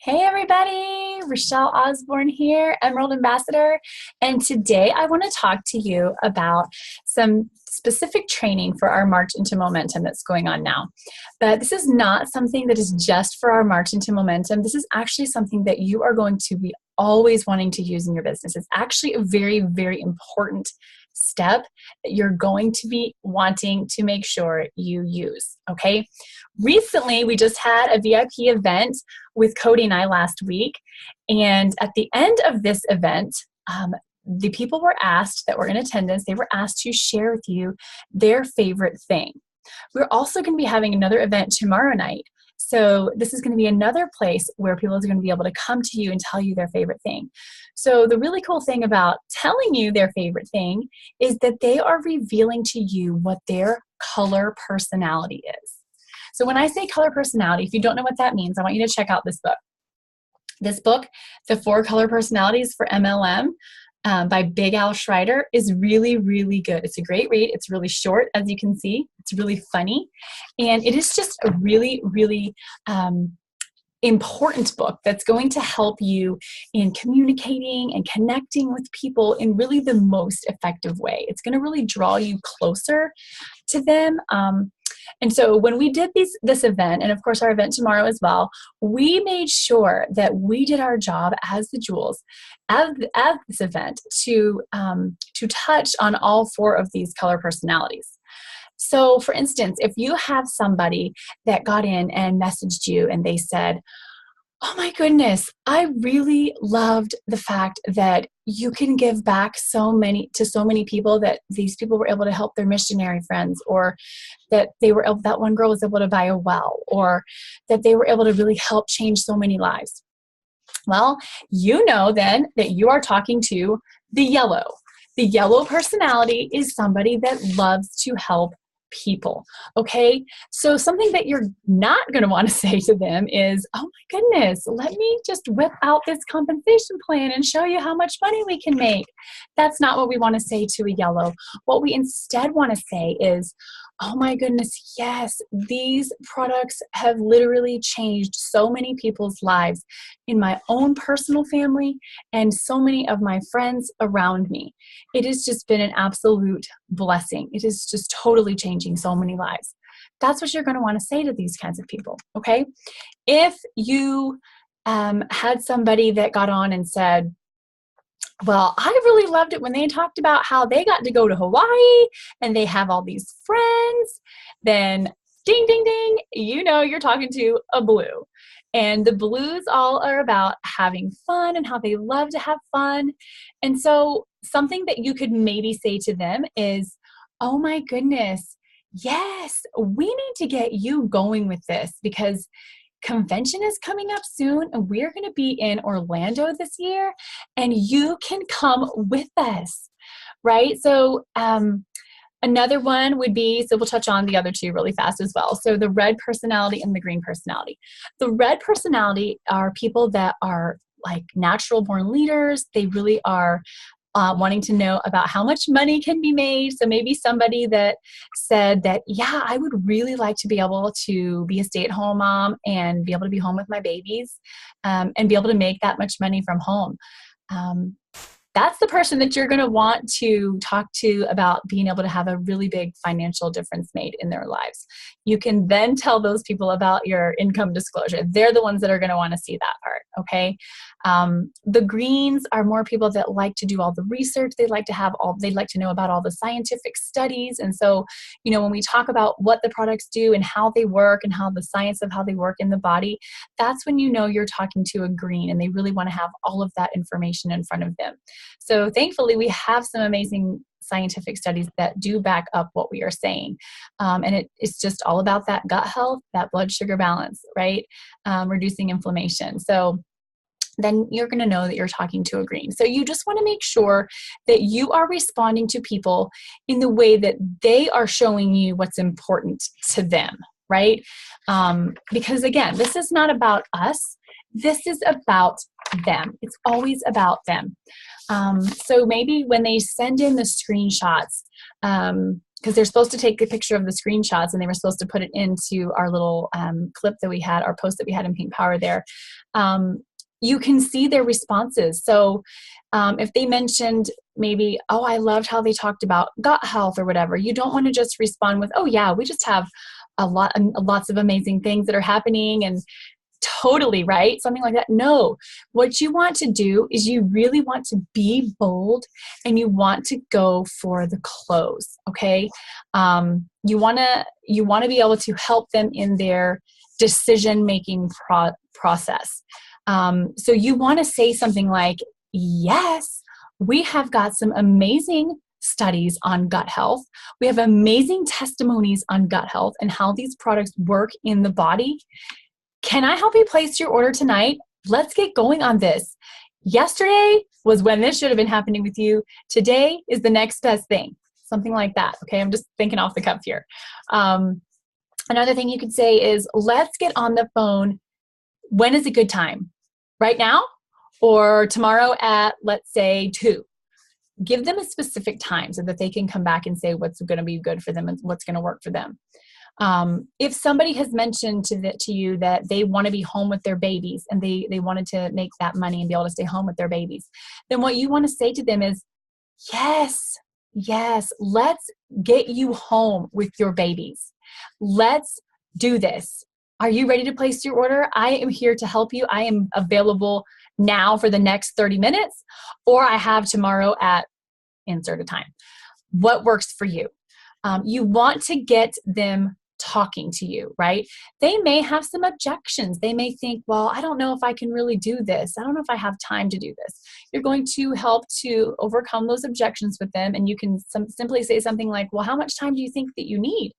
Hey everybody, Rochelle Osborne here, Emerald Ambassador, and today I want to talk to you about some specific training for our March into Momentum that's going on now. But this is not something that is just for our March into Momentum. This is actually something that you are going to be always wanting to use in your business. It's actually a very, very important step that you're going to be wanting to make sure you use, okay? Recently, we just had a VIP event with Cody and I last week. And at the end of this event, the people were asked that were in attendance, they were asked to share with you their favorite thing. We're also going to be having another event tomorrow night. So this is going to be another place where people are going to be able to come to you and tell you their favorite thing. So the really cool thing about telling you their favorite thing is that they are revealing to you what their color personality is. So when I say color personality, if you don't know what that means, I want you to check out this book. This book, The Four Color Personalities for MLM by Big Al Schreider, is really, really good. It's a great read. It's really short, as you can see. It's really funny. And it is just a really, really important book that's going to help you in communicating and connecting with people in really the most effective way. It's going to really draw you closer to them. And so when we did this event, and of course our event tomorrow as well, we made sure that we did our job as the Jewels at this event to touch on all four of these color personalities. So for instance, if you have somebody that got in and messaged you and they said, "Oh my goodness, I really loved the fact that you can give back to so many people, that these people were able to help their missionary friends, or that that one girl was able to buy a well, or that they were able to really help change so many lives." Well, you know then that you are talking to the yellow. The yellow personality is somebody that loves to help people. Okay. So something that you're not going to want to say to them is, "Oh my goodness, let me just whip out this compensation plan and show you how much money we can make." That's not what we want to say to a yellow. What we instead want to say is, "Oh my goodness, yes, these products have literally changed so many people's lives in my own personal family and so many of my friends around me. It has just been an absolute blessing. It is just totally changing so many lives." That's what you're going to want to say to these kinds of people, okay? If you had somebody that got on and said, "Well, I really loved it when they talked about how they got to go to Hawaii and they have all these friends," then ding, ding, ding, you know you're talking to a blue. And the blues all are about having fun and how they love to have fun. And so something that you could maybe say to them is, "Oh my goodness, yes, we need to get you going with this because convention is coming up soon and we're going to be in Orlando this year and you can come with us," right? So another one would be, so we'll touch on the other two really fast as well. So the red personality and the green personality. The red personality are people that are like natural born leaders. They really are wanting to know about how much money can be made. So maybe somebody that said that, "Yeah, I would really like to be able to be a stay-at-home mom and be able to be home with my babies and be able to make that much money from home." That's the person that you're going to want to talk to about being able to have a really big financial difference made in their lives. You can then tell those people about your income disclosure. They're the ones that are going to want to see that part, okay? The greens are more people that like to do all the research. They'd like to know about all the scientific studies. And so, when we talk about what the products do and how they work and how the science of how they work in the body, that's when you know you're talking to a green and they really want to have all of that information in front of them. So thankfully, we have some amazing scientific studies that do back up what we are saying. And it's just all about that gut health, that blood sugar balance, right? Reducing inflammation. So then you're going to know that you're talking to a green. So you just want to make sure that you are responding to people in the way that they are showing you what's important to them, right? Because again, this is not about us. This is about them. It's always about them. So maybe when they send in the screenshots, because they're supposed to take a picture of the screenshots and they were supposed to put it into our little clip that we had, our post that we had in Pink Power there. You can see their responses. So if they mentioned maybe, oh, I loved how they talked about gut health or whatever, you don't want to just respond with, oh yeah, we just have lots of amazing things that are happening and totally right, something like that. No, what you want to do is you really want to be bold and you want to go for the close. Okay. You want to be able to help them in their decision-making process. So you want to say something like, yes, we have got some amazing studies on gut health. We have amazing testimonies on gut health and how these products work in the body. Can I help you place your order tonight? Let's get going on this. Yesterday was when this should have been happening with you. Today is the next best thing. Something like that. Okay, I'm just thinking off the cuff here. Another thing you could say is, let's get on the phone. When is a good time? Right now or tomorrow at, let's say, 2. Give them a specific time so that they can come back and say what's going to be good for them and what's going to work for them. If somebody has mentioned to you that they want to be home with their babies and they wanted to make that money and be able to stay home with their babies, then what you want to say to them is, yes, let's get you home with your babies. Let's do this. Are you ready to place your order? I am here to help you. I am available now for the next 30 minutes, or I have tomorrow at insert a time. What works for you? You want to get them talking to you, right? They may have some objections. They may think, well, I don't know if I can really do this. I don't know if I have time to do this. You're going to help to overcome those objections with them. And you can simply say something like, well, how much time do you think that you need?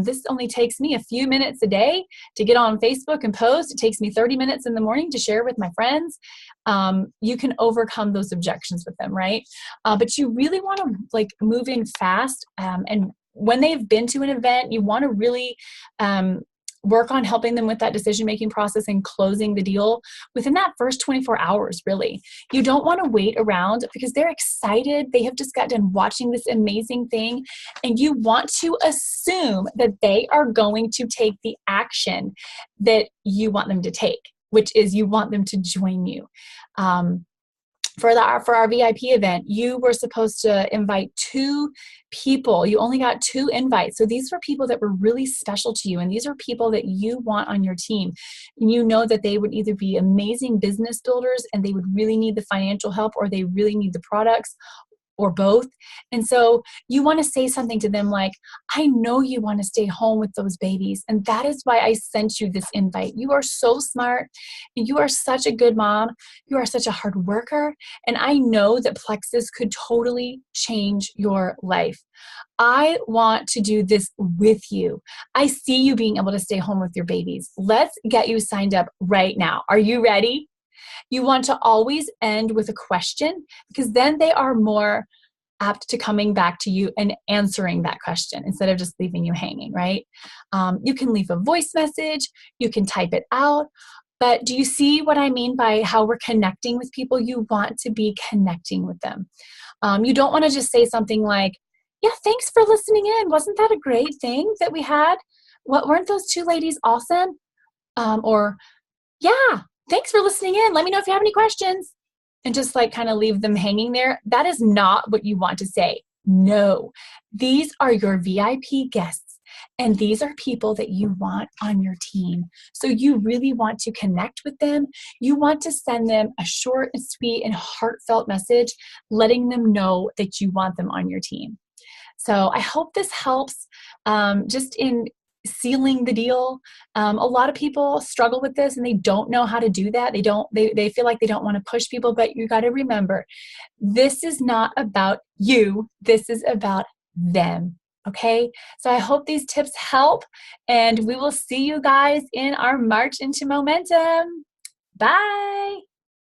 This only takes me a few minutes a day to get on Facebook and post. It takes me 30 minutes in the morning to share with my friends. You can overcome those objections with them, right? But you really want to move in fast. And when they've been to an event, you want to really work on helping them with that decision-making process and closing the deal within that first 24 hours, really. You don't want to wait around because they're excited. They have just got done watching this amazing thing, and you want to assume that they are going to take the action that you want them to take, which is you want them to join you. For our VIP event, you were supposed to invite 2 people. You only got 2 invites. So these were people that were really special to you. And these are people that you want on your team. And you know that they would either be amazing business builders and they would really need the financial help, or they really need the products, or both. And so you want to say something to them like, I know you want to stay home with those babies, and that is why I sent you this invite. You are so smart. You are such a good mom. You are such a hard worker. And I know that Plexus could totally change your life. I want to do this with you. I see you being able to stay home with your babies. Let's get you signed up right now. Are you ready? You want to always end with a question, because then they are more apt to coming back to you and answering that question instead of just leaving you hanging, right? You can leave a voice message, you can type it out, but do you see what I mean by how we're connecting with people? You want to be connecting with them. You don't want to just say something like, yeah, thanks for listening in. Wasn't that a great thing that we had? Weren't those 2 ladies awesome? Or, yeah, thanks for listening in. Let me know if you have any questions. And just kind of leave them hanging there. That is not what you want to say. No, these are your VIP guests, and these are people that you want on your team. So you really want to connect with them. You want to send them a short and sweet and heartfelt message, letting them know that you want them on your team. So I hope this helps just in sealing the deal. A lot of people struggle with this and they don't know how to do that. They feel like they don't want to push people, but you got to remember, this is not about you. This is about them. Okay. So I hope these tips help, and we will see you guys in our March into Momentum. Bye.